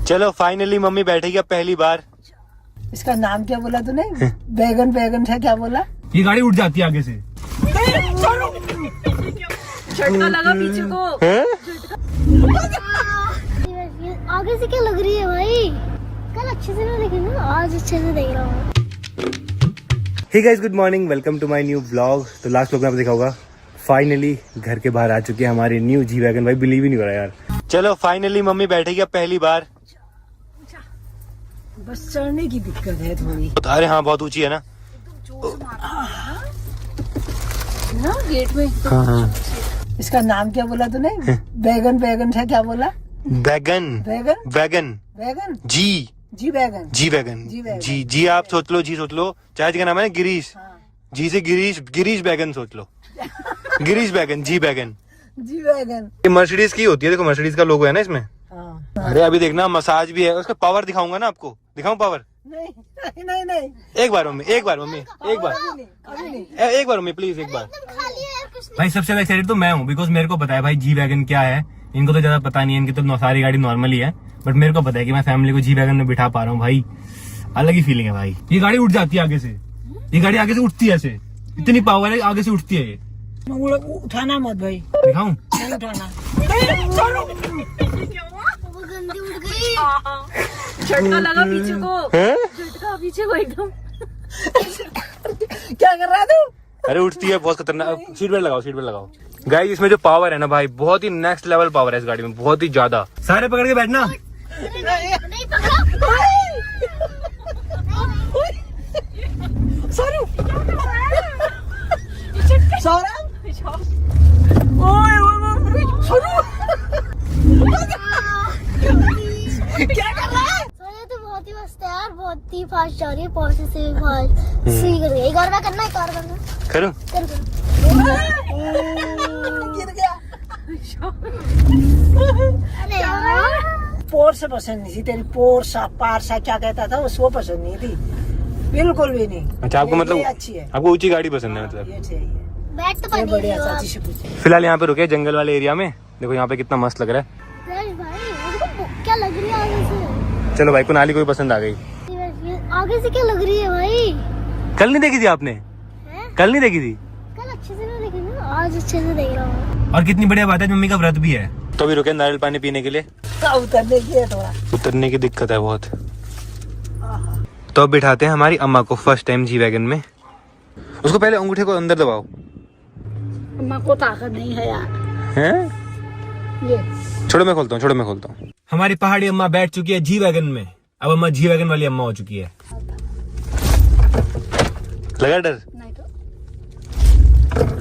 चलो finally mummy बैठेगी अब पहली बार। इसका नाम क्या बोला तूने? बैगन बैगन था, क्या बोला? ये गाड़ी उठ जाती है आगे से। झटका लगा पीछे को। आगे से क्या लग रही है भाई? कल अच्छे से नहीं देखे ना, आज अच्छे से देख रहा हूँ। Hey guys, good morning, welcome to my new vlog. तो लास्ट व्लॉग में आपने देखा होगा फाइनली घर के बाहर आ चुके हैं हमारे न्यू जी वैगन। भाई बिलीव ही नहीं हो रहा यार। चलो फाइनली मम्मी बैठेगी अब पहली बार। बस चढ़ने की दिक्कत है थोड़ी। अरे हाँ, बहुत ऊंची है ना। ना गेट में। हाँ। इसका नाम क्या बोला तूने? बैगन बैगन था, क्या बोला? बैगन बैगन वैगन बैगन जी बैगन जी वैगन जी आप सोच लो, जी सोच लो। चाहे जी का नाम है गिरीश। जी से गिरीश बैगन सोच लो। गिरीश बैगन जी बैगन। ये मर्सिडीज की होती है, देखो मर्सिडीज का लोगो है ना इसमें। अरे अभी देखना, मसाज भी है, उसका पावर दिखाऊंगा ना आपको। दिखाऊं पावर? नहीं। एक बार मम्मी एक बार मम्मी प्लीज एक बार। भाई सबसे ज्यादा एक्साइटेड तो मैं हूँ, बिकॉज मेरे को पता है भाई जी वैगन क्या है। इनको तो ज्यादा पता नहीं है, इनकी तो सारी गाड़ी नॉर्मल ही है। बट मेरे को पता है कि मैं फैमिली को जी वैगन में बिठा पा रहा हूँ भाई। अलग ही फीलिंग है भाई। ये गाड़ी उठ जाती है आगे से, ये गाड़ी आगे से उठती है ऐसे, इतनी पावर है, आगे से उठती है ये। उठाना मत भाई। दिखाऊं? नहीं उठाना। वो गंदी उड़ गई। झटका लगा पीछे को एकदम। क्या कर रहा है तू? अरे उठती है, बहुत खतरनाक। सीट बेल्ट लगाओ। गाइस इसमें जो पावर है ना भाई, बहुत ही नेक्स्ट लेवल पावर है इस गाड़ी में, बहुत ही ज्यादा। सारे पकड़ के बैठना। नहीं पकड़ा। क्या कर रहा है? तो बहुत ही मस्त है यार, बहुत ही फास्ट जा रही है, पहुंचे से भी फास्ट। सही कर गई। एक और बार करना, एक और करना। करूं? कर। गिर गया। अरे यार, पोर्स पसंद नहीं थी तेरी। पारसा क्या कहता था वो पसंद नहीं थी, बिल्कुल भी नहीं। अच्छा, आपको मतलब ये अच्छी है। आपको ऊंची गाड़ी पसंद है मतलब? ये चाहिए। बैठ तो ये पड़ी बढ़िया है चाची से पूछ। फिलहाल यहाँ पे रुके जंगल वाले एरिया में। देखो यहाँ पे कितना मस्त लग रहा है। भाई उसको क्या लग रही है आगे से? चलो भाई, कुनाली को भी पसंद आ गई। आगे से क्या लग रही है भाई? कल नहीं देखी थी आपने? कल नहीं देखी थी? कल अच्छे से नहीं देखी ना, आज अच्छे से देख रहा हूँ। और कितनी बढ़िया बात है, मम्मी का व्रत भी है। तो अभी रुके नारियल पानी पीने के लिए। उतरने की है थोड़ा। उतरने की दिक्कत है बहुत। तो अब बिठाते हैं हमारी अम्मा को फर्स्ट टाइम जी वैगन में। उसको पहले अंगूठे को अंदर दबाओ। अम्मा को ताकत नहीं है यार। हैं? ये छोड़ो मैं खोलता हूँ। हमारी पहाड़ी अम्मा बैठ चुकी है जी वैगन में। अब अम्मा जी वैगन वाली अम्मा हो चुकी है। लगा डर? नहीं तो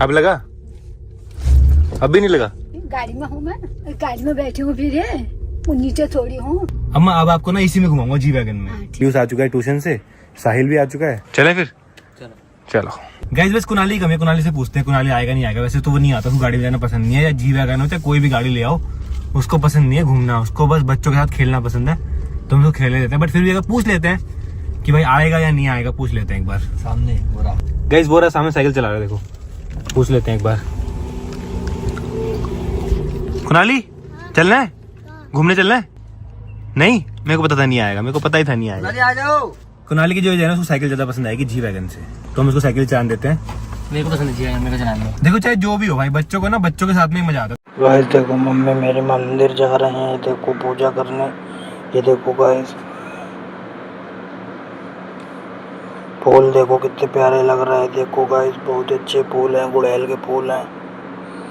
अब लगा? अब भी नहीं लगा? गाड़ी में हूँ मैं, गाड़ी में बैठी हूँ, फिर ये नीचे थोड़ी हूँ। अम्मा अब आपको ना इसी में घुमाऊंगा जी वैगन में। पीयूष आ चुका है ट्यूशन से, साहिल भी आ चुका है। चले फिर? चलो गाइस बस कुनाली कम है, कुनाली से पूछते हैं कुनाली आएगा नहीं आएगा। वैसे तो वो नहीं आता, उसको गाड़ी में जाना पसंद नहीं है, या जी वैगन हो चाहे कोई भी गाड़ी ले आओ, उसको पसंद नहीं है घूमना। उसको बस बच्चों के साथ खेलना पसंद है, तो हम उसको खेलने देते हैं। बट फिर भी अगर पूछ लेते हैं कि भाई आएगा या नहीं आएगा, पूछ लेते हैं एक बार। सामने बोरा, गाइस बोरा सामने साइकिल चला रहा है, देखो। पूछ लेते हैं एक बार। कुनाली चलना है? घूमने चलना है? नहीं, मेरे को पता था नहीं आएगा, मेरे को पता ही था नहीं आएगा। आ जाओ। कुनाली की जो है ना, उसको साइकिल ज्यादा पसंद आएगी जी वैगन से, तो हम उसको साइकिल चलाने देते हैं। मेरे को पसंद है जी वैगन, मेरे को चलाने दो। देखो चाहे जो भी हो भाई, बच्चों को ना बच्चों के साथ में ही मजा आता है। गाइस देखो, मम्मी मेरे मंदिर जा रहे हैं, देखो पूजा करने। ये देखो गाइस, फूल देखो कितने प्यारे लग रहे हैं। देखो गाइस, बहुत अच्छे फूल हैं, गुड़हल के फूल हैं।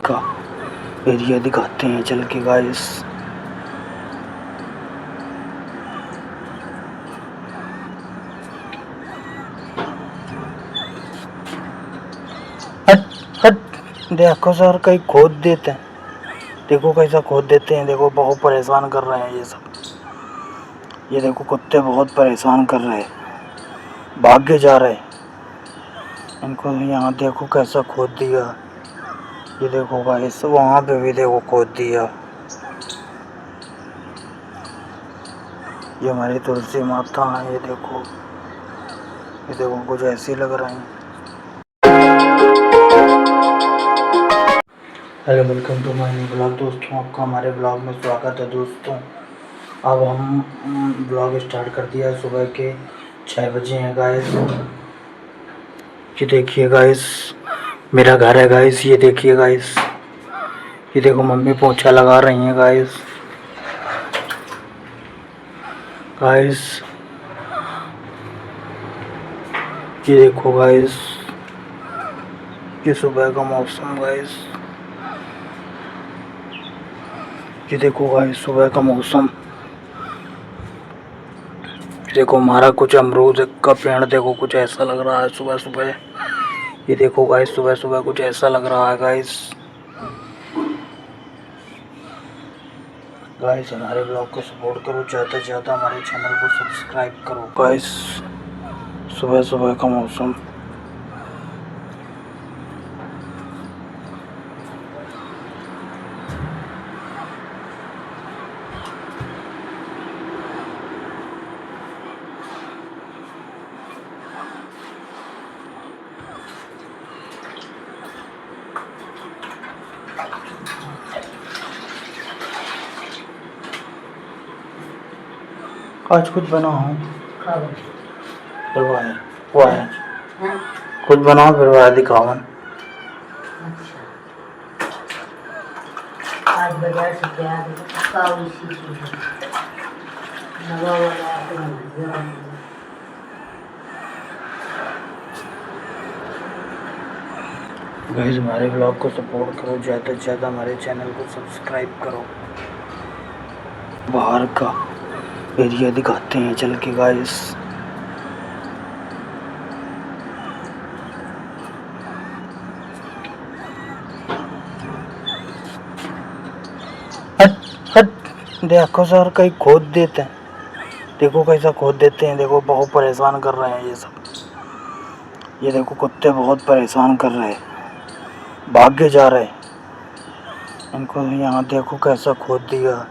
का एरिया दिखाते हैं चल के गाइस। हट देखो सर, कहीं खोद देते हैं। देखो कैसा खोद देते हैं, देखो बहुत परेशान कर रहे हैं ये सब। ये देखो कुत्ते बहुत परेशान कर रहे हैं, भाग के जा रहे हैं इनको। यहाँ देखो कैसा खोद दिया। ये देखो गाइस, वहाँ पे भी देखो खोद दिया। ये हमारी तुलसी माता है, ये देखो कुछ ऐसे लग रहे हैं। Hello, welcome to my new blog. दोस्तों आपका हमारे ब्लॉग में स्वागत है। दोस्तों अब हम ब्लॉग स्टार्ट कर दिया। सुबह के 6 बजे हैं गाइस। ये देखिए गाइस, मेरा घर है गाइस। ये देखिए गाइस, ये देखो मम्मी पोछा लगा रही हैं गाइस। गाइस ये देखो गाइस, ये सुबह का मौसम गाइस। ये देखो गाइस सुबह का मौसम। देखो हमारा कुछ अमरूद का पेड़ देखो कुछ ऐसा लग रहा है सुबह सुबह। ये देखो गाइस सुबह सुबह कुछ ऐसा लग रहा है गाइस। गाइस हमारे ब्लॉग को सपोर्ट करो, ज़्यादा से ज़्यादा हमारे चैनल को सब्सक्राइब करो। गाइस सुबह सुबह का मौसम। आज कुछ बनाओ फिर वो है कुछ बनाओ फिर वो दिखावन। आज बाजार से क्या काली सी चीज नवा वाला गाइस हमारे ब्लॉग को सपोर्ट करो, ज़्यादा से ज़्यादा हमारे चैनल को सब्सक्राइब करो। बाहर का एरिया दिखाते हैं चल के गाइस। हट हट, देखो सर कहीं खोद देते हैं। देखो कैसा खोद देते हैं। देखो बहुत परेशान कर रहे हैं ये सब। ये देखो कुत्ते बहुत परेशान कर रहे हैं, भाग के जा रहे हैं। इनको यहाँ देखो कैसा खोद दिया।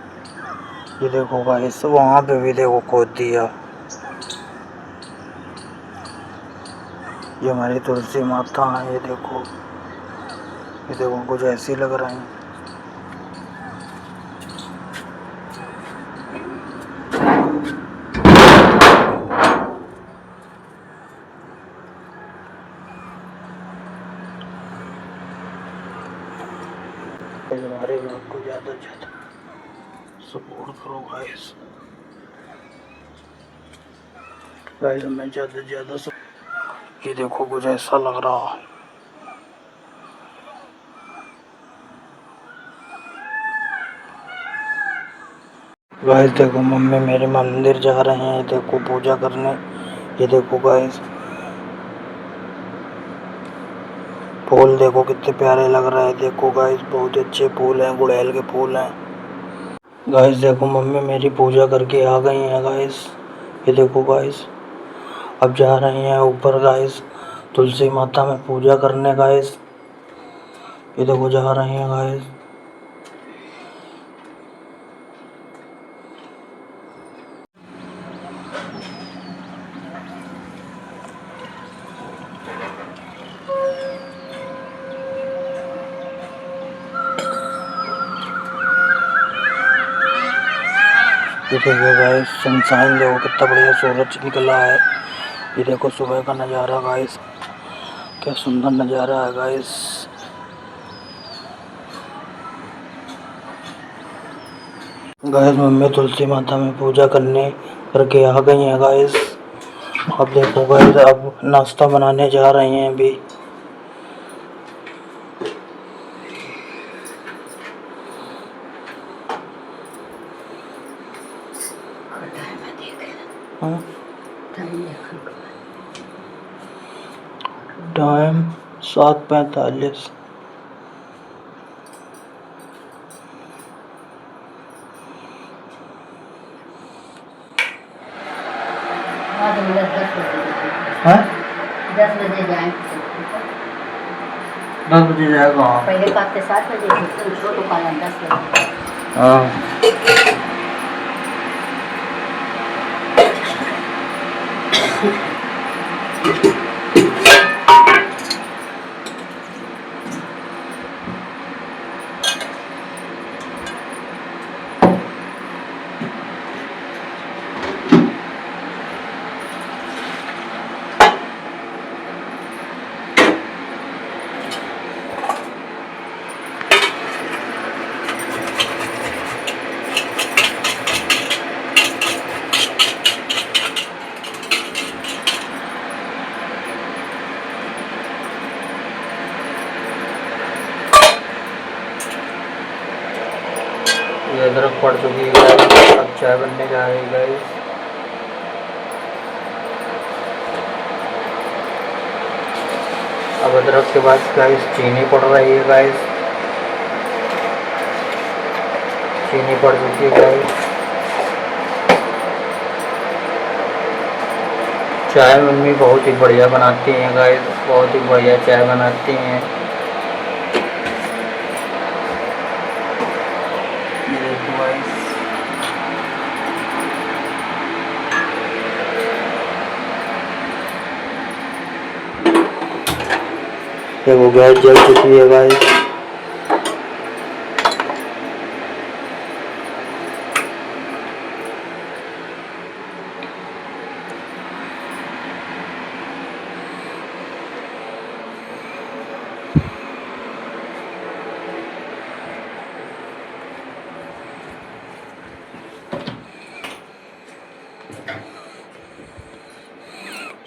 ये देखो गाइस वहाँ पे भी देखो खोद दिया। ये हमारी तुलसी माता है। ये देखो कुछ ऐसे ही लग रहे हैं। हमारे ब्लॉग को ज़्यादा से ज़्यादा सपोर्ट करो गाइस। गाइस हमें ज़्यादा से ज़्यादा ये देखो कुछ ऐसा लग रहा है। गाइस देखो मम्मी मेरे मंदिर जा रहे हैं। देखो पूजा करने। ये देखो गाइस फूल देखो कितने प्यारे लग रहे हैं। देखो गाइस बहुत अच्छे फूल हैं, गुड़हल के फूल हैं। गाइस देखो मम्मी मेरी पूजा करके आ गई हैं गाइस। ये देखो गाइस अब जा रही हैं ऊपर गाइस तुलसी माता में पूजा करने गाइस। ये देखो जा रही हैं गाइस। ये देखो गाइस सनशाइन देखो कितना बढ़िया सूरज निकला है। ये देखो सुबह का नज़ारा गाइस, क्या सुंदर नज़ारा है गाइस। गाइस मम्मी तुलसी माता में पूजा करने करके आ गई हैं गाइस। अब देखो गाइस अब नाश्ता बनाने जा रहे हैं अभी। टाइम 7:45। हाँ 10 बजे जाएंगे। 10 बजे जाएगा। पहले पाते 7 बजे तो दुकान 10 बजे। हाँ पड़ चुकी है गाइस, अब चाय बनने जा रही है गाइस। अब अदरक के बाद गाइस चीनी पड़ रही है गाइस, चीनी पड़ चुकी है गाइस। चाय मम्मी बहुत ही बढ़िया बनाती हैं गाइस, बहुत ही बढ़िया चाय बनाती हैं। ये देखो गाइस, देखो गैस जल चुकी है गाइस।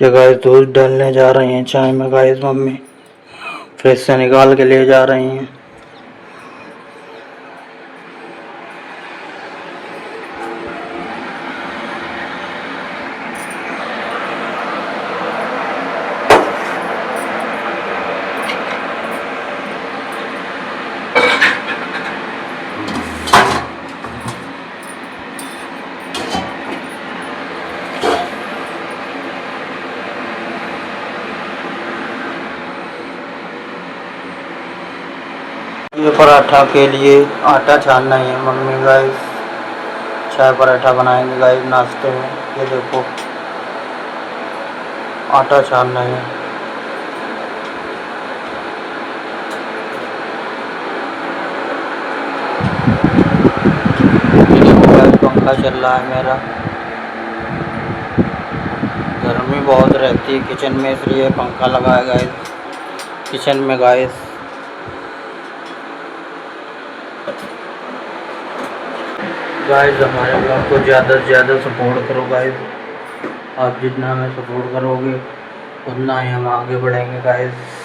ये गाइस दूध डालने जा रही हैं चाय में गाइस, मम्मी फ्रिज से निकाल के ले जा रही हैं। ये पराठा के लिए आटा छानना ही है मम्मी गाइस, चाय पराठा बनाएंगे गाइस नाश्ते में। ये देखो आटा छानना है। ये देखो गाइस पंखा चल रहा है मेरा, गर्मी बहुत रहती है किचन में इसलिए पंखा लगा है गाइस किचन में गाइस। गाइस हमारे ब्लॉग को ज़्यादा से ज़्यादा सपोर्ट करो गाइस, आप जितना हमें सपोर्ट करोगे उतना ही हम आगे बढ़ेंगे गाइस।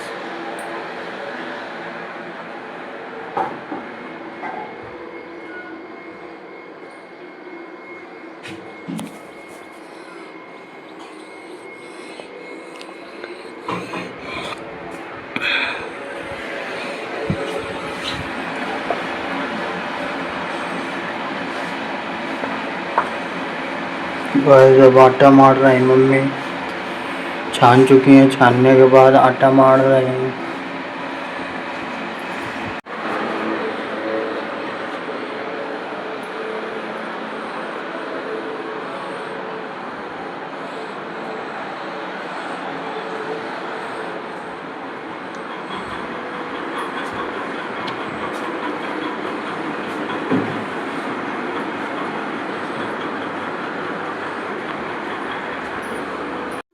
गाइस अब आटा मार रहे हैं मम्मी, छान चुकी हैं, छानने के बाद आटा मार रहे हैं।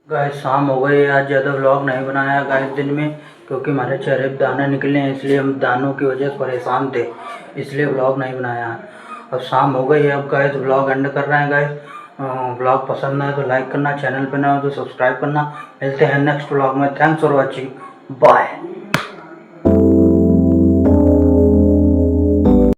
गाइस शाम हो गई है, आज ज़्यादा व्लॉग नहीं बनाया गाइस दिन में, क्योंकि हमारे चेहरे पे दाने निकले हैं, इसलिए हम दानों की वजह से परेशान थे, इसलिए व्लॉग नहीं बनाया। अब शाम हो गई है, अब गाइस व्लॉग एंड कर रहे हैं गाइस। व्लॉग पसंद आए तो लाइक करना, चैनल पे नए हो तो सब्सक्राइब करना। मिलते हैं नेक्स्ट व्लॉग में। Thanks for watching, bye.